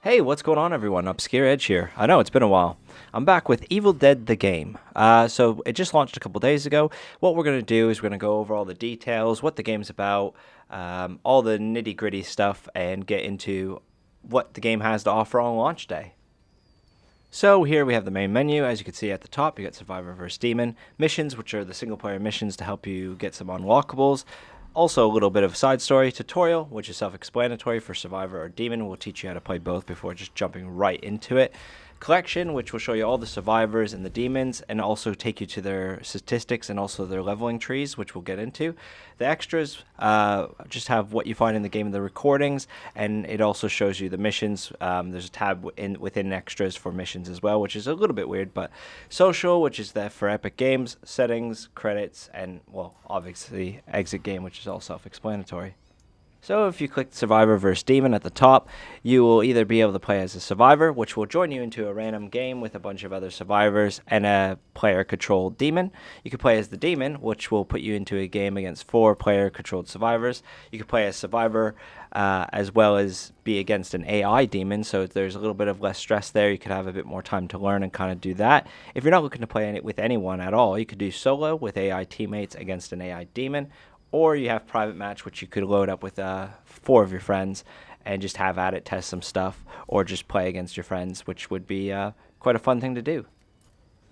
Hey, what's going on, everyone? Obscure Edge here. I know it's been a while. I'm back with Evil Dead the game. So it just launched a couple days ago. What we're going to do is we're going to go over all the details, what the game's about, all the nitty gritty stuff, and get into what the game has to offer on launch day. So here we have the main menu. As you can see at the top, you got Survivor vs. Demon, missions, which are the single player missions to help you get some unlockables. Also, a little bit of side story tutorial, which is self-explanatory for Survivor or Demon. We'll teach you how to play both before just jumping right into it. Collection, which will show you all the survivors and the demons, and also take you to their statistics and also their leveling trees, which we'll get into. The extras just have what you find in the game, the recordings, and it also shows you the missions. There's a tab within extras for missions as well, which is a little bit weird. But social, which is there for Epic Games, settings, credits, and, well, obviously exit game, which is all self-explanatory. So if you click Survivor vs. Demon at the top, you will either be able to play as a survivor, which will join you into a random game with a bunch of other survivors and a player-controlled demon. You can play as the demon, which will put you into a game against 4 player-controlled survivors. You can play as survivor as well as be against an AI demon, so there's a little bit of less stress there. You could have a bit more time to learn and kind of do that. If you're not looking to play with anyone at all, you could do solo with AI teammates against an AI demon. Or you have private match, which you could load up with 4 of your friends and just have at it, test some stuff, or just play against your friends, which would be quite a fun thing to do.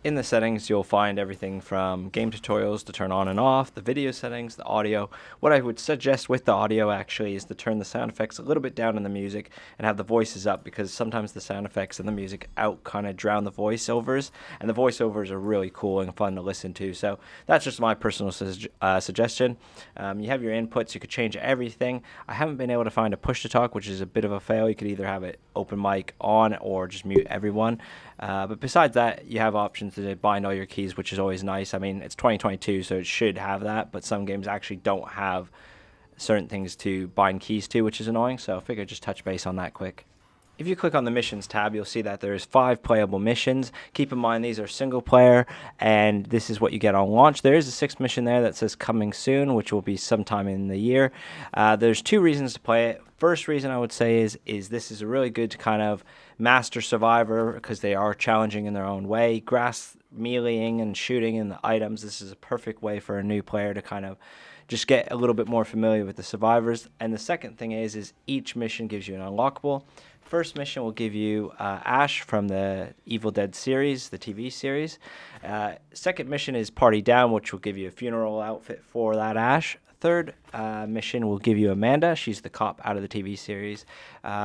In the settings, you'll find everything from game tutorials to turn on and off, the video settings, the audio. What I would suggest with the audio actually is to turn the sound effects a little bit down in the music and have the voices up, because sometimes the sound effects and the music out kind of drown the voiceovers, and the voiceovers are really cool and fun to listen to. So that's just my personal suggestion. You have your inputs, you could change everything. I haven't been able to find a push to talk, which is a bit of a fail. You could either have it open mic on or just mute everyone. But besides that, you have options to bind all your keys, which is always nice. I mean, it's 2022, so it should have that, but some games actually don't have certain things to bind keys to, which is annoying, so I figured just touch base on that quick. If you click on the missions tab, you'll see that there's 5 playable missions. Keep in mind these are single player, and this is what you get on launch. There is a 6th mission there that says coming soon, which will be sometime in the year. There's 2 reasons to play it. First reason I would say is this is a really good to kind of master Survivor, because they are challenging in their own way. Grass meleeing and shooting in the items, this is a perfect way for a new player to kind of just get a little bit more familiar with the survivors. And the second thing is each mission gives you an unlockable. First mission will give you Ash from the Evil Dead series, the TV series. Second mission is Party Down, which will give you a funeral outfit for that Ash. Third mission will give you Amanda. She's the cop out of the TV series.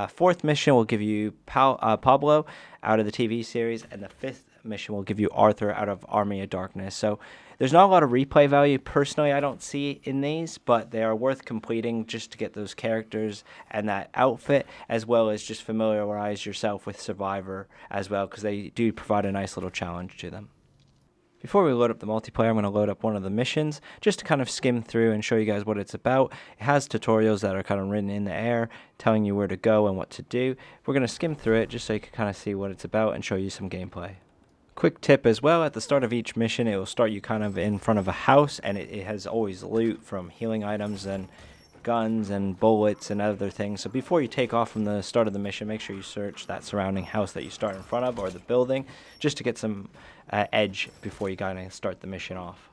Fourth mission will give you Pablo out of the TV series. And the 5th mission will give you Arthur out of Army of Darkness. So there's not a lot of replay value, personally, I don't see in these, but they are worth completing just to get those characters and that outfit, as well as just familiarize yourself with Survivor as well, because they do provide a nice little challenge to them. Before we load up the multiplayer, I'm going to load up one of the missions just to kind of skim through and show you guys what it's about. It has tutorials that are kind of written in the air telling you where to go and what to do. We're going to skim through it just so you can kind of see what it's about and show you some gameplay. Quick tip as well, at the start of each mission, it will start you kind of in front of a house, and it has always loot from healing items and guns and bullets and other things. So before you take off from the start of the mission, make sure you search that surrounding house that you start in front of, or the building, just to get some edge before you kind of start the mission off.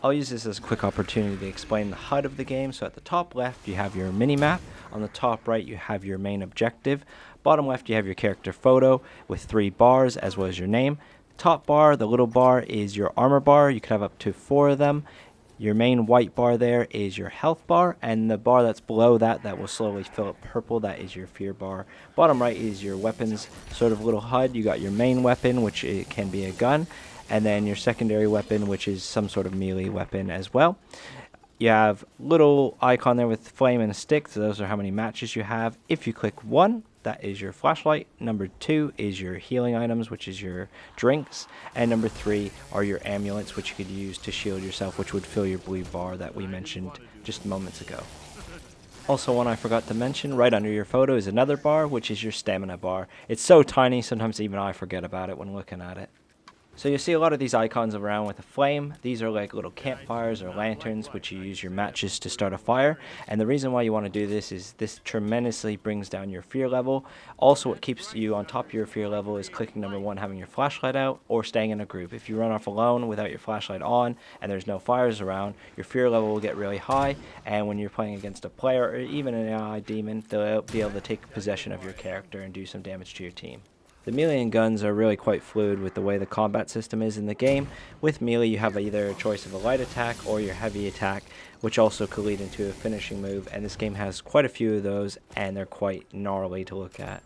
I'll use this as a quick opportunity to explain the HUD of the game. So at the top left, you have your mini-map. On the top right, you have your main objective. Bottom left, you have your character photo with 3 bars, as well as your name. Top bar, the little bar, is your armor bar. You can have up to 4 of them. Your main white bar there is your health bar, and the bar that's below that will slowly fill up purple, that is your fear bar. Bottom right is your weapons sort of little HUD. You got your main weapon, which it can be a gun, and then your secondary weapon, which is some sort of melee weapon as well. You have little icon there with flame and a stick, so those are how many matches you have. If you click 1, that is your flashlight. Number 2 is your healing items, which is your drinks. And number 3 are your amulets, which you could use to shield yourself, which would fill your blue bar that we mentioned just moments ago. Also, one I forgot to mention, right under your photo is another bar, which is your stamina bar. It's so tiny, sometimes even I forget about it when looking at it. So you'll see a lot of these icons around with a flame. These are like little campfires or lanterns, which you use your matches to start a fire. And the reason why you want to do this is this tremendously brings down your fear level. Also, what keeps you on top of your fear level is clicking number 1, having your flashlight out, or staying in a group. If you run off alone without your flashlight on and there's no fires around, your fear level will get really high. And when you're playing against a player or even an AI demon, they'll be able to take possession of your character and do some damage to your team. The melee and guns are really quite fluid with the way the combat system is in the game. With melee, you have either a choice of a light attack or your heavy attack, which also could lead into a finishing move, and this game has quite a few of those, and they're quite gnarly to look at.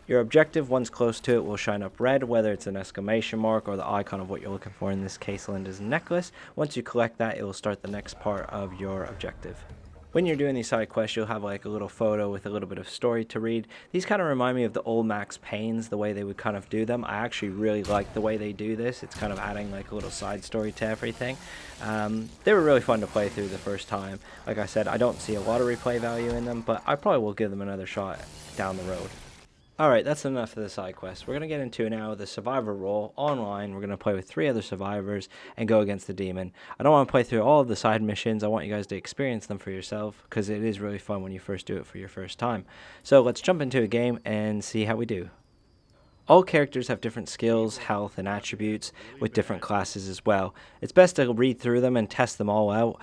Your objective, once close to it, will shine up red, whether it's an exclamation mark or the icon of what you're looking for, in this case Linda's necklace. Once you collect that, it will start the next part of your objective. When you're doing these side quests, you'll have like a little photo with a little bit of story to read. These kind of remind me of the old Max Paynes, the way they would kind of do them. I actually really like the way they do this. It's kind of adding like a little side story to everything. They were really fun to play through the first time. Like I said, I don't see a lot of replay value in them, but I probably will give them another shot down the road. Alright, that's enough of the side quest. We're going to get into now the survivor role online. We're going to play with 3 other survivors and go against the demon. I don't want to play through all of the side missions. I want you guys to experience them for yourself, because it is really fun when you first do it for your first time. So let's jump into a game and see how we do. All characters have different skills, health, and attributes with different classes as well. It's best to read through them and test them all out.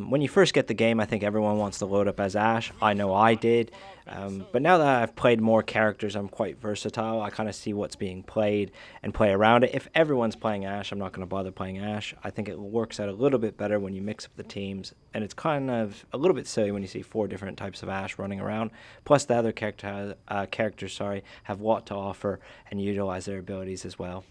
When you first get the game, I think everyone wants to load up as Ash. I know I did. But now that I've played more characters, I'm quite versatile. I kind of see what's being played and play around it. If everyone's playing Ash, I'm not going to bother playing Ash. I think it works out a little bit better when you mix up the teams. And it's kind of a little bit silly when you see 4 different types of Ash running around. Plus the other characters have a lot to offer and utilize their abilities as well.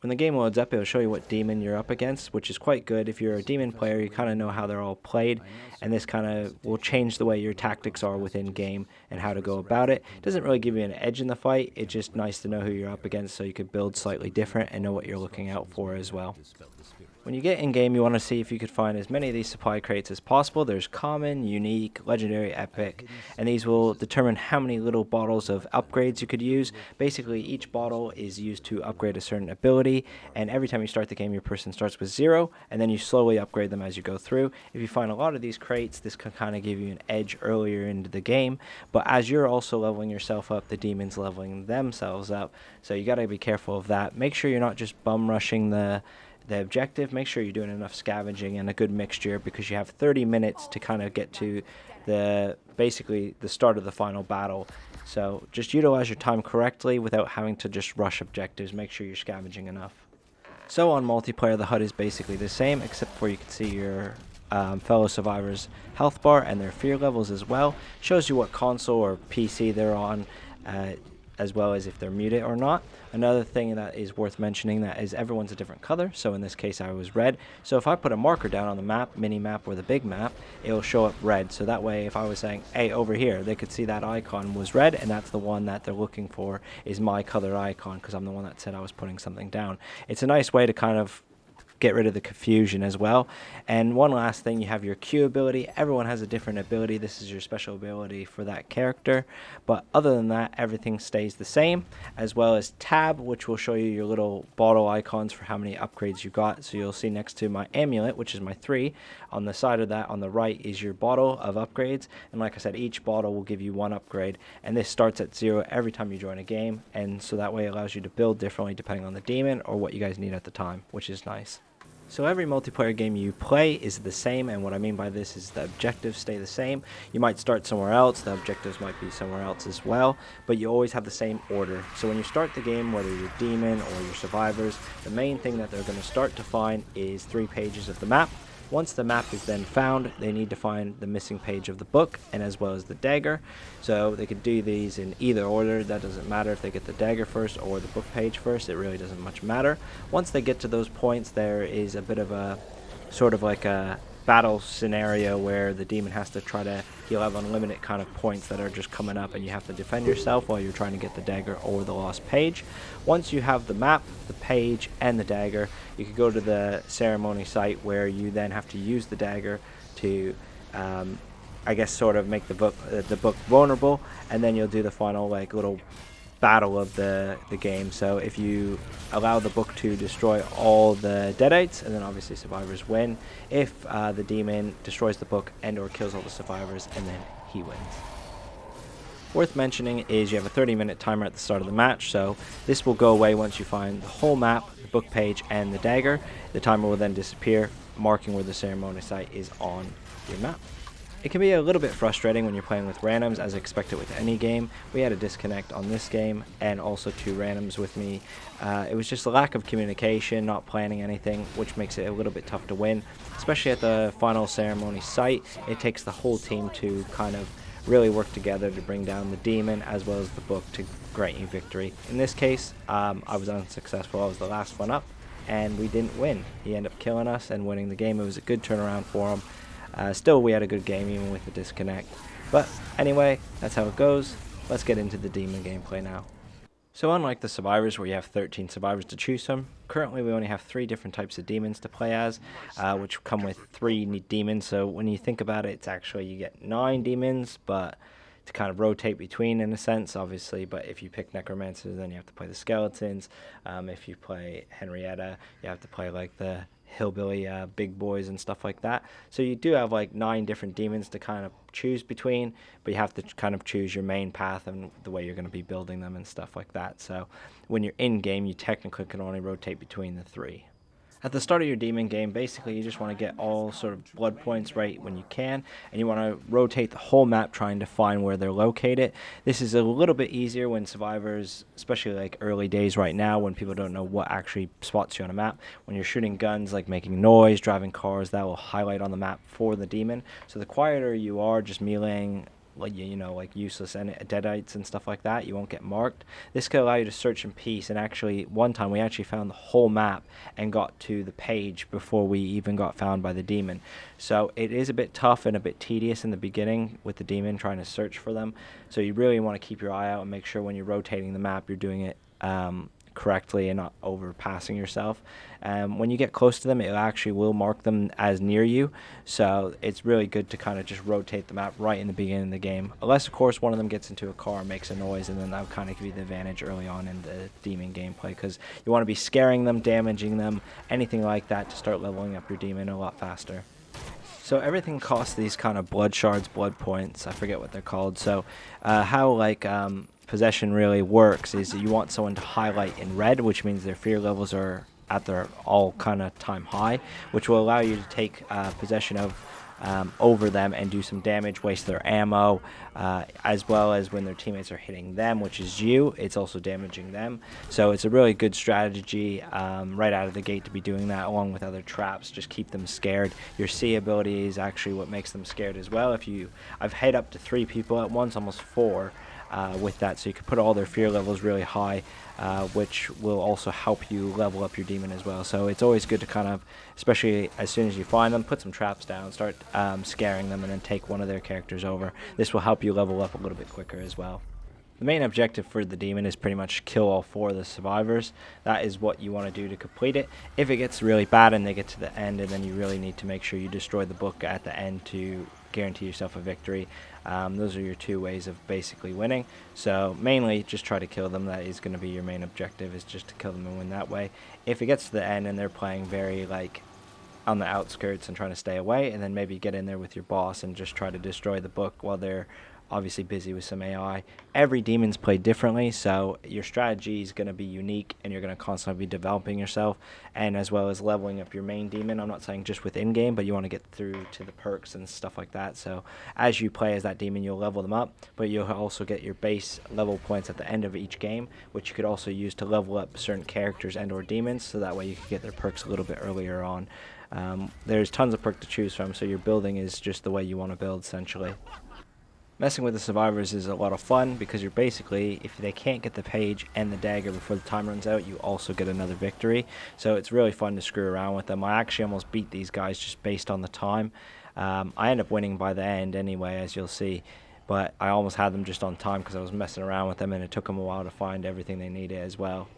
When the game loads up, it'll show you what demon you're up against, which is quite good. If you're a demon player, you kind of know how they're all played, and this kind of will change the way your tactics are within game and how to go about it. It doesn't really give you an edge in the fight. It's just nice to know who you're up against so you could build slightly different and know what you're looking out for as well. When you get in game, you want to see if you could find as many of these supply crates as possible. There's common, unique, legendary, epic, and these will determine how many little bottles of upgrades you could use. Basically, each bottle is used to upgrade a certain ability, and every time you start the game, your person starts with 0, and then you slowly upgrade them as you go through. If you find a lot of these crates, this can kind of give you an edge earlier into the game, but as you're also leveling yourself up, the demons leveling themselves up, so you got to be careful of that. Make sure you're not just bum rushing the objective. Make sure you're doing enough scavenging and a good mixture, because you have 30 minutes to kind of get to basically the start of the final battle. So just utilize your time correctly without having to just rush objectives. Make sure you're scavenging enough. So on multiplayer, the HUD is basically the same, except for you can see your fellow survivors' health bar and their fear levels as well. Shows you what console or PC they're on, as well as if they're muted or not. Another thing that is worth mentioning that is everyone's a different color. So in this case I was red. So if I put a marker down on the map, mini map or the big map, it will show up red. So that way if I was saying, hey, over here, they could see that icon was red, and that's the one that they're looking for is my color icon, because I'm the one that said I was putting something down. It's a nice way to kind of get rid of the confusion as well. And one last thing, you have your Q ability. Everyone has a different ability. This is your special ability for that character, but other than that, everything stays the same, as well as tab, which will show you your little bottle icons for how many upgrades you got. So you'll see next to my amulet, which is my 3, on the side of that on the right is your bottle of upgrades, and like I said, each bottle will give you 1 upgrade, and this starts at 0 every time you join a game, and so that way it allows you to build differently depending on the demon or what you guys need at the time, which is nice. So every multiplayer game you play is the same, and what I mean by this is the objectives stay the same. You might start somewhere else, the objectives might be somewhere else as well, but you always have the same order. So when you start the game, whether you're demon or you're survivors, the main thing that they're going to start to find is 3 pages of the map. Once the map is then found, they need to find the missing page of the book, and as well as the dagger. So they could do these in either order. That doesn't matter if they get the dagger first or the book page first. It really doesn't much matter. Once they get to those points, there is a bit of a sort of like a battle scenario where the demon has to try to, he'll have unlimited kind of points that are just coming up, and you have to defend yourself while you're trying to get the dagger or the lost page. Once you have the map, the page, and the dagger, you can go to the ceremony site where you then have to use the dagger to I guess sort of make the book vulnerable, and then you'll do the final like little battle of the game. So if you allow the book to destroy all the Deadites, and then obviously survivors win. If the demon destroys the book and or kills all the survivors, and then he wins. Worth mentioning is you have a 30-minute timer at the start of the match, so this will go away once you find the whole map, the book page, and the dagger. The timer will then disappear, marking where the ceremony site is on your map. It can be a little bit frustrating when you're playing with randoms, as expected with any game. We had a disconnect on this game, and also 2 randoms with me. It was just a lack of communication, not planning anything, which makes it a little bit tough to win, especially at the final ceremony site. It takes the whole team to kind of really work together to bring down the demon as well as the book to grant you victory. In this case, I was unsuccessful. I was the last one up, and we didn't win. He ended up killing us and winning the game. It was a good turnaround for him. Still, we had a good game even with the disconnect. But anyway, that's how it goes. Let's get into the demon gameplay now. So unlike the survivors where you have 13 survivors to choose from, currently we only have 3 different types of demons to play as, which come with 3 demons. So when you think about it, it's actually you get 9 demons, but to kind of rotate between in a sense, obviously. But if you pick Necromancers, then you have to play the Skeletons. If you play Henrietta, you have to play like the hillbilly big boys and stuff like that. So you do have like 9 different demons to kind of choose between, but you have to kind of choose your main path and the way you're going to be building them and stuff like that. So when you're in game, you technically can only rotate between the 3. At the start of your demon game, basically you just want to get all sort of blood points right when you can, and you want to rotate the whole map trying to find where they're located. This is a little bit easier when survivors, especially like early days right now when people don't know what actually spots you on a map. When you're shooting guns, like making noise, driving cars, that will highlight on the map for the demon. So the quieter you are, just meleeing like like useless and deadites and stuff like that, you won't get marked. This could allow you to search in peace, and actually one time we actually found the whole map and got to the page before we even got found by the demon. So it is a bit tough and a bit tedious in the beginning with the demon trying to search for them. So you really want to keep your eye out and make sure when you're rotating the map you're doing it correctly and not overpassing yourself. When you get close to them, it actually will mark them as near you, so it's really good to kind of just rotate the map right in the beginning of the game, unless of course one of them gets into a car and makes a noise, and then that'll kind of give you the advantage early on in the demon gameplay, because you want to be scaring them, damaging them, anything like that to start leveling up your demon a lot faster. So everything costs these kind of blood shards, blood points, I forget what they're called. So how like possession really works is that you want someone to highlight in red, which means their fear levels are at their all kind of time high, which will allow you to take possession of over them and do some damage, waste their ammo, as well as when their teammates are hitting them, which is you, it's also damaging them. So it's a really good strategy right out of the gate to be doing that, along with other traps. Just keep them scared. Your C ability is actually what makes them scared as well. I've hit up to 3 people at once, almost 4. With that, so you can put all their fear levels really high, which will also help you level up your demon as well. So it's always good to kind of, especially as soon as you find them, put some traps down, start scaring them, and then take one of their characters over. This will help you level up a little bit quicker as well. The main objective for the demon is pretty much kill all 4 of the survivors. That is what you want to do to complete it. If it gets really bad and they get to the end, and then you really need to make sure you destroy the book at the end to guarantee yourself a victory. Those are your 2 ways of basically winning. So mainly just try to kill them. That is going to be your main objective, is just to kill them and win that way. If it gets to the end and they're playing very like on the outskirts and trying to stay away, and then maybe get in there with your boss and just try to destroy the book while they're obviously busy with some AI. Every demon's played differently, so your strategy is going to be unique, and you're going to constantly be developing yourself, and as well as leveling up your main demon. I'm not saying just with in-game, but you want to get through to the perks and stuff like that. So as you play as that demon, you'll level them up, but you'll also get your base level points at the end of each game, which you could also use to level up certain characters and or demons, so that way you can get their perks a little bit earlier on. There's tons of perks to choose from, so your building is just the way you want to build, essentially. Messing with the survivors is a lot of fun, because you're basically, if they can't get the page and the dagger before the time runs out, you also get another victory. So it's really fun to screw around with them. I actually almost beat these guys just based on the time. I end up winning by the end anyway, as you'll see, but I almost had them just on time because I was messing around with them, and it took them a while to find everything they needed as well.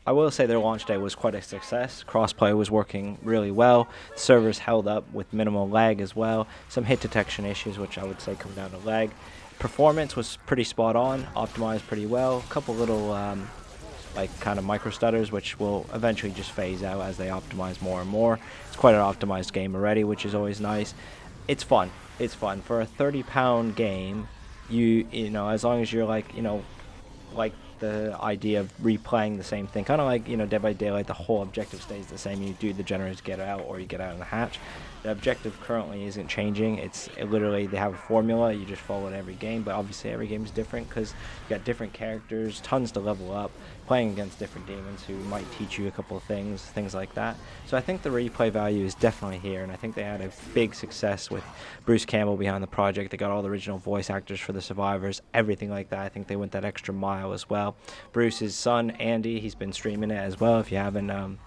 I will say their launch day was quite a success. Crossplay was working really well. The servers held up with minimal lag as well. Some hit detection issues, which I would say come down to lag. Performance was pretty spot on, optimized pretty well. A couple little like kind of micro stutters, which will eventually just phase out as they optimize more and more. It's quite an optimized game already, which is always nice. It's fun. It's fun for a 30-pound game. You know, as long as you're like, you know, like the idea of replaying the same thing, kind of like, you know, Dead by Daylight, the whole objective stays the same. You do the generators get out, or you get out in the hatch. The objective currently isn't changing. It's literally, they have a formula, you just follow it every game, but obviously every game is different because you got different characters, tons to level up, playing against different demons who might teach you a couple of things like that. So I think the replay value is definitely here, and I think they had a big success with Bruce Campbell behind the project. They got all the original voice actors for the survivors, everything like that. I think they went that extra mile as well. Bruce's son, Andy, he's been streaming it as well. If you haven't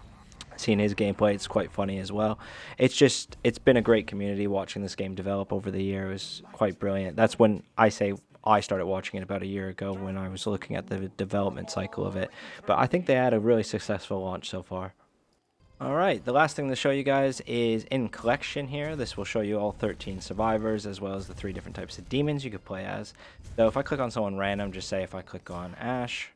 seen his gameplay, it's quite funny as well. It's been a great community watching this game develop over the year. It was quite brilliant. That's when I started watching it about a year ago, when I was looking at the development cycle of it. But I think they had a really successful launch so far. Alright, the last thing to show you guys is in collection here. This will show you all 13 survivors, as well as the 3 different types of demons you could play as. So if I click on someone random, just say if I click on Ash,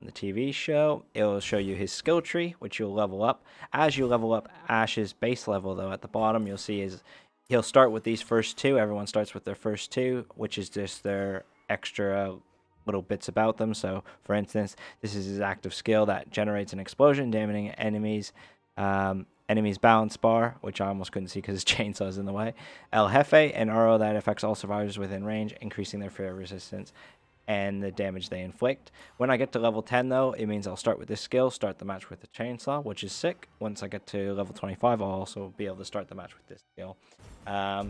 the TV show, it will show you his skill tree, which you'll level up. As you level up Ash's base level, though, at the bottom you'll see is he'll start with these first 2. Everyone starts with their first 2, which is just their extra little bits about them. So for instance, this is his active skill that generates an explosion, damaging enemies balance bar, which I almost couldn't see because his chainsaw is in the way. El Jefe, an arrow that affects all survivors within range, increasing their fear resistance and the damage they inflict. When I get to level 10, though, it means I'll start with this skill, start the match with the chainsaw, which is sick. Once I get to level 25, I'll also be able to start the match with this skill.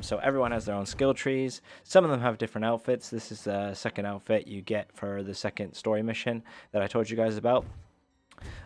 So everyone has their own skill trees. Some of them have different outfits. This is the second outfit you get for the second story mission that I told you guys about.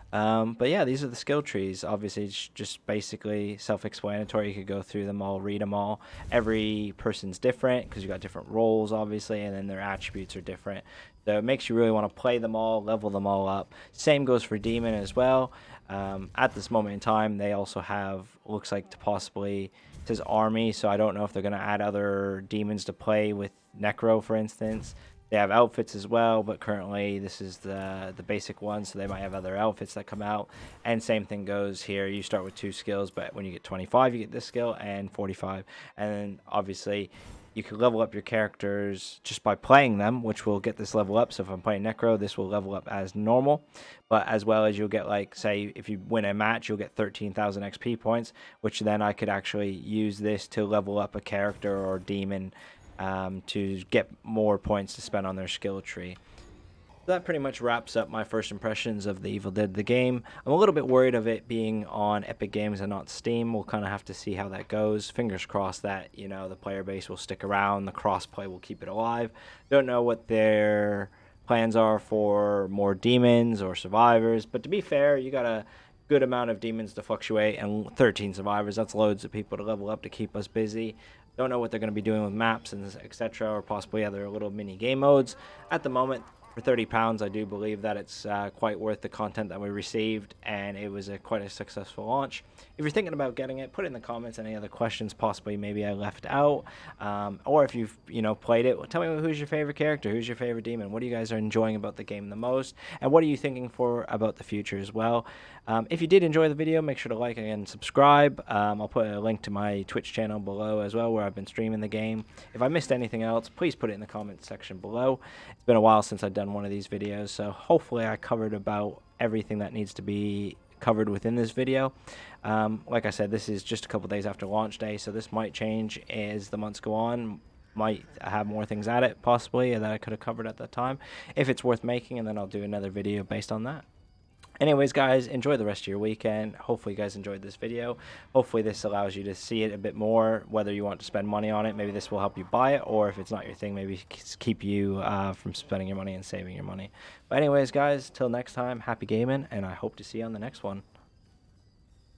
But yeah, these are the skill trees. Obviously, it's just basically self-explanatory. You could go through them all, read them all. Every person's different because you got different roles, obviously, and then their attributes are different. So it makes you really want to play them all, level them all up. Same goes for Demon as well. At this moment in time, they also have, looks like, to possibly, it says army, so I don't know if they're going to add other demons to play with Necro, for instance. They have outfits as well, but currently this is the basic one, so they might have other outfits that come out. And same thing goes here. You start with 2 skills, but when you get 25, you get this skill, and 45. And then obviously you can level up your characters just by playing them, which will get this level up. So if I'm playing Necro, this will level up as normal. But as well as you'll get, like, say, if you win a match, you'll get 13,000 XP points, which then I could actually use this to level up a character or demon to get more points to spend on their skill tree. That pretty much wraps up my first impressions of the Evil Dead the game. I'm a little bit worried of it being on Epic Games and not Steam. We'll kind of have to see how that goes. Fingers crossed that, you know, the player base will stick around, the crossplay will keep it alive. Don't know what their plans are for more demons or survivors, but to be fair, you got a good amount of demons to fluctuate, and 13 survivors, that's loads of people to level up to keep us busy. Don't know what they're going to be doing with maps and etc., or possibly other little mini game modes. At the moment, for £30, I do believe that it's quite worth the content that we received, and it was quite a successful launch. If you're thinking about getting it, put in the comments any other questions possibly maybe I left out, or if you've played it, tell me who's your favorite character, who's your favorite demon, what do you guys are enjoying about the game the most, and what are you thinking about the future as well. If you did enjoy the video, make sure to like and subscribe. I'll put a link to my Twitch channel below as well, where I've been streaming the game. If I missed anything else, please put it in the comments section below. It's been a while since I've done one of these videos, so hopefully I covered about everything that needs to be covered within this video. Like I said, this is just a couple days after launch day, so this might change as the months go on. Might have more things at it possibly that I could have covered at that time if it's worth making, and then I'll do another video based on that. Anyways, guys, enjoy the rest of your weekend. Hopefully you guys enjoyed this video. Hopefully this allows you to see it a bit more, whether you want to spend money on it. Maybe this will help you buy it, or if it's not your thing, maybe keep you from spending your money and saving your money. But anyways, guys, till next time, happy gaming, and I hope to see you on the next one.